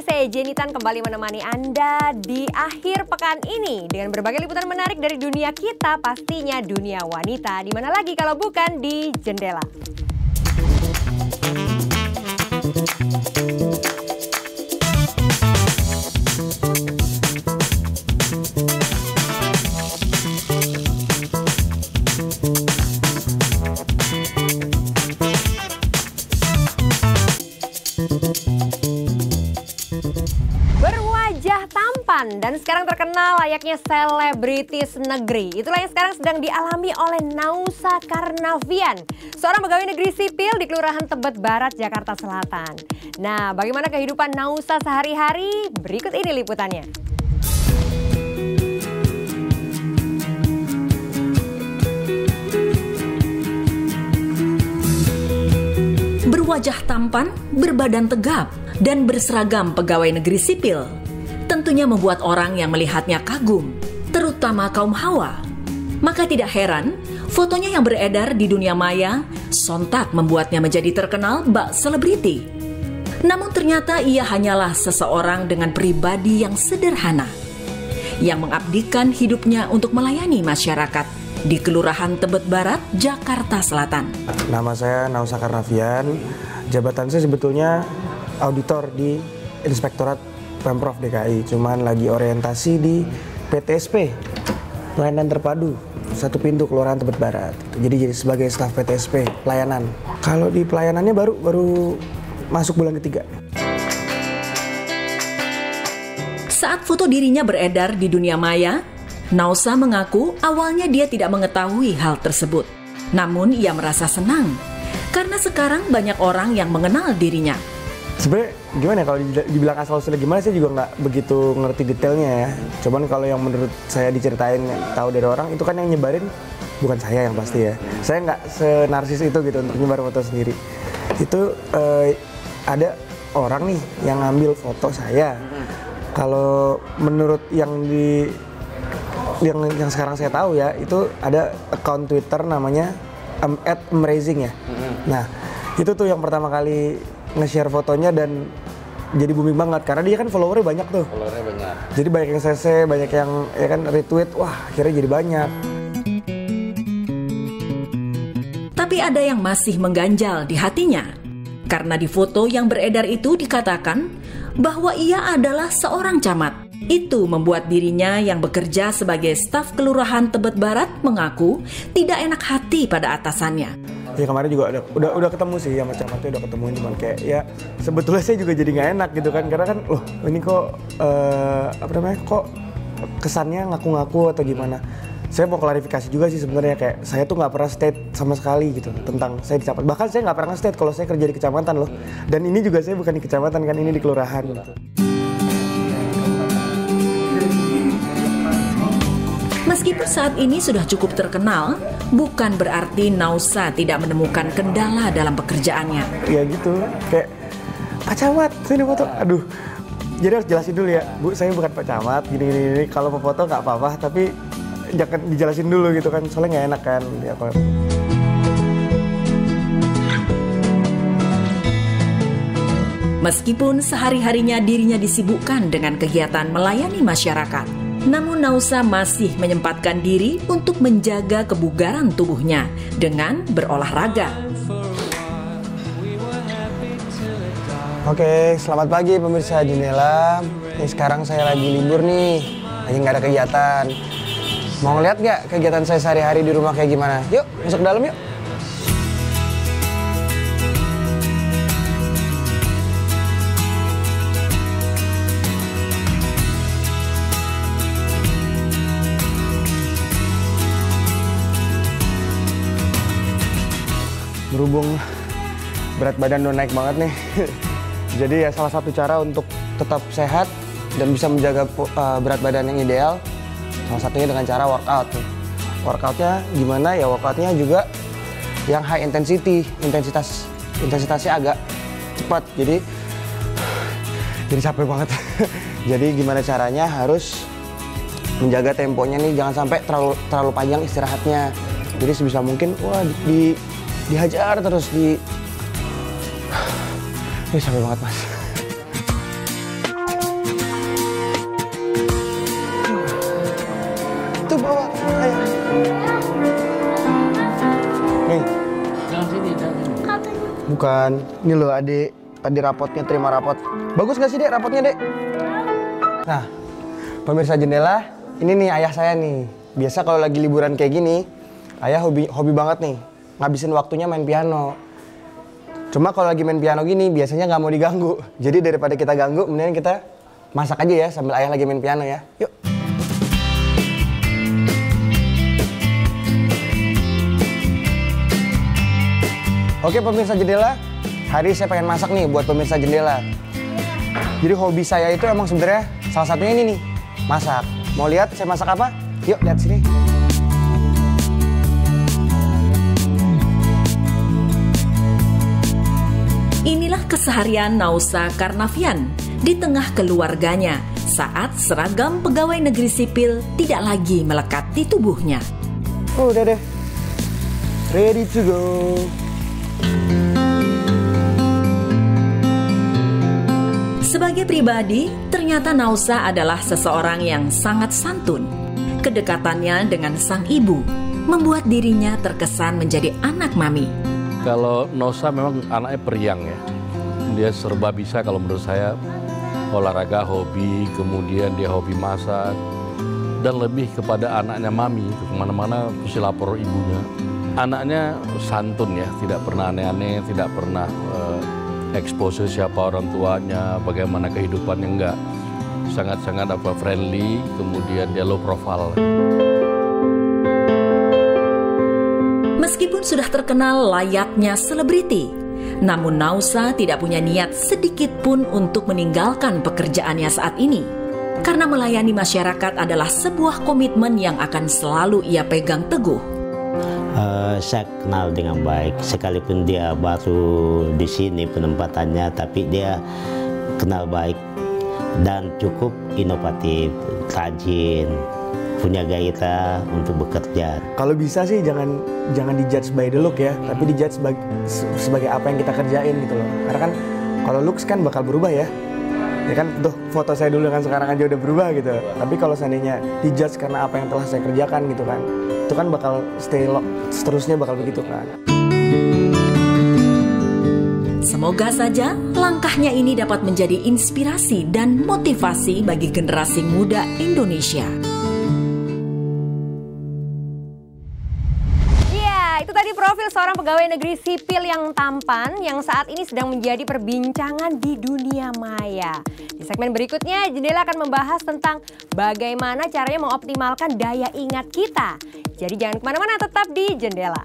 Saya Jenny Tan kembali menemani Anda di akhir pekan ini dengan berbagai liputan menarik dari dunia kita, pastinya dunia wanita. Di mana lagi kalau bukan di Jendela. Berwajah tampan dan sekarang terkenal layaknya selebritis negeri. Itulah yang sekarang sedang dialami oleh Nausa Karnavian, seorang pegawai negeri sipil di Kelurahan Tebet Barat, Jakarta Selatan. Nah, bagaimana kehidupan Nausa sehari-hari? Berikut ini liputannya. Berwajah tampan, berbadan tegap, dan berseragam pegawai negeri sipil tentunya membuat orang yang melihatnya kagum, terutama kaum hawa. Maka tidak heran, fotonya yang beredar di dunia maya sontak membuatnya menjadi terkenal bak selebriti. Namun ternyata ia hanyalah seseorang dengan pribadi yang sederhana, yang mengabdikan hidupnya untuk melayani masyarakat di Kelurahan Tebet Barat, Jakarta Selatan. Nama saya Nausa Karnavian, jabatan saya sebetulnya auditor di Inspektorat Pemprov DKI, cuman lagi orientasi di PTSP, Pelayanan Terpadu, satu pintu Kelurahan Tebet Barat. Jadi sebagai staf PTSP, pelayanan. Kalau di pelayanannya baru masuk bulan ketiga. Saat foto dirinya beredar di dunia maya, Nausa mengaku awalnya dia tidak mengetahui hal tersebut. Namun ia merasa senang karena sekarang banyak orang yang mengenal dirinya. Sebenarnya gimana ya, kalau dibilang asal-usulnya gimana, saya juga nggak begitu ngerti detailnya ya. Cuman kalau yang menurut saya diceritain, tahu dari orang, itu kan yang nyebarin bukan saya yang pasti ya. Saya nggak senarsis itu gitu untuk nyebar foto sendiri. Itu ada orang nih yang ngambil foto saya. Kalau menurut yang sekarang saya tahu ya, itu ada account Twitter namanya @amazing ya. Nah, itu tuh yang pertama kali nge-share fotonya dan jadi booming banget karena dia kan followernya banyak tuh. Followernya banyak. Jadi banyak yang CC, banyak yang ya kan retweet, wah akhirnya jadi banyak. Tapi ada yang masih mengganjal di hatinya. Karena di foto yang beredar itu dikatakan bahwa ia adalah seorang camat. Itu membuat dirinya yang bekerja sebagai staf Kelurahan Tebet Barat mengaku tidak enak hati pada atasannya. Ya kemarin juga udah ketemu sih sama camatnya, udah ketemu, cuman kayak ya sebetulnya saya juga jadi nggak enak gitu kan, karena kan loh ini kok kok kesannya ngaku-ngaku atau gimana. Saya mau klarifikasi juga sih sebenarnya, kayak saya tuh nggak pernah state sama sekali gitu tentang saya di camat. Bahkan saya nggak pernah state kalau saya kerja di kecamatan loh. Dan ini juga saya bukan di kecamatan kan, ini di kelurahan gitu. Meskipun saat ini sudah cukup terkenal, bukan berarti Nausa tidak menemukan kendala dalam pekerjaannya. Ya gitu, kayak Pak Camat, sini foto. Aduh, jadi harus jelasin dulu ya, Bu, saya bukan Pak Camat, gini. Kalau mau foto nggak apa-apa, tapi jangan dijelasin dulu gitu kan, soalnya nggak enak kan. Ya, Meskipun sehari-harinya dirinya disibukkan dengan kegiatan melayani masyarakat, namun Nausa masih menyempatkan diri untuk menjaga kebugaran tubuhnya dengan berolahraga. Oke, selamat pagi pemirsa Jendela. Ini sekarang saya lagi libur nih, lagi nggak ada kegiatan. Mau ngeliat nggak kegiatan saya sehari-hari di rumah kayak gimana? Yuk, masuk ke dalam yuk. Berhubung berat badan udah naik banget nih, jadi ya salah satu cara untuk tetap sehat dan bisa menjaga berat badan yang ideal, salah satunya dengan cara workout. Workoutnya gimana ya? Workoutnya juga yang high intensity, intensitasnya agak cepat, jadi capek banget. Jadi gimana caranya? Harus menjaga temponya nih, jangan sampai terlalu panjang istirahatnya. Jadi sebisa mungkin wah dihajar terus ini capek banget Mas. Tuh bawa ayo. Nih. Jangan sini. Bukan, ini loh adik, tadi rapotnya, terima rapot. Bagus gak sih dek rapotnya dek? Nah, pemirsa jendela, ini nih ayah saya nih. Biasa kalau lagi liburan kayak gini, ayah hobi banget nih, ngabisin waktunya main piano. Cuma kalau lagi main piano gini, biasanya nggak mau diganggu. Jadi daripada kita ganggu, mendingan kita masak aja ya sambil ayah lagi main piano ya. Yuk. Oke pemirsa jendela, hari saya pengen masak nih buat pemirsa jendela. Jadi hobi saya itu emang sebenarnya salah satunya ini nih, masak. Mau lihat saya masak apa? Yuk lihat sini. Inilah keseharian Nausa Karnavian di tengah keluarganya saat seragam pegawai negeri sipil tidak lagi melekat di tubuhnya. Oh udah deh, ready to go. Sebagai pribadi, ternyata Nausa adalah seseorang yang sangat santun. Kedekatannya dengan sang ibu membuat dirinya terkesan menjadi anak mami. Kalau Nausa memang anaknya periang ya. Dia serba bisa kalau menurut saya. Olahraga, hobi, kemudian dia hobi masak. Dan lebih kepada anaknya mami, kemana-mana mesti lapor ibunya. Anaknya santun ya, tidak pernah aneh-aneh, tidak pernah expose siapa orang tuanya, bagaimana kehidupannya, enggak. Sangat-sangat friendly, kemudian dia low profile. Meskipun sudah terkenal layaknya selebriti, namun Nausa tidak punya niat sedikit pun untuk meninggalkan pekerjaannya saat ini. Karena melayani masyarakat adalah sebuah komitmen yang akan selalu ia pegang teguh. Saya kenal dengan baik, sekalipun dia baru di sini penempatannya, tapi dia kenal baik dan cukup inovatif, rajin, punya gairah untuk bekerja. Kalau bisa sih jangan dijudge by the look ya, tapi dijudge sebagai apa yang kita kerjain gitu loh. Karena kan kalau looks kan bakal berubah ya. Ya kan tuh foto saya dulu dengan sekarang aja udah berubah gitu. Tapi kalau seandainya dijudge karena apa yang telah saya kerjakan gitu kan, itu kan bakal seterusnya bakal begitu kan. Semoga saja langkahnya ini dapat menjadi inspirasi dan motivasi bagi generasi muda Indonesia. Itu tadi profil seorang pegawai negeri sipil yang tampan yang saat ini sedang menjadi perbincangan di dunia maya. Di segmen berikutnya, Jendela akan membahas tentang bagaimana caranya mengoptimalkan daya ingat kita. Jadi jangan kemana-mana, tetap di Jendela.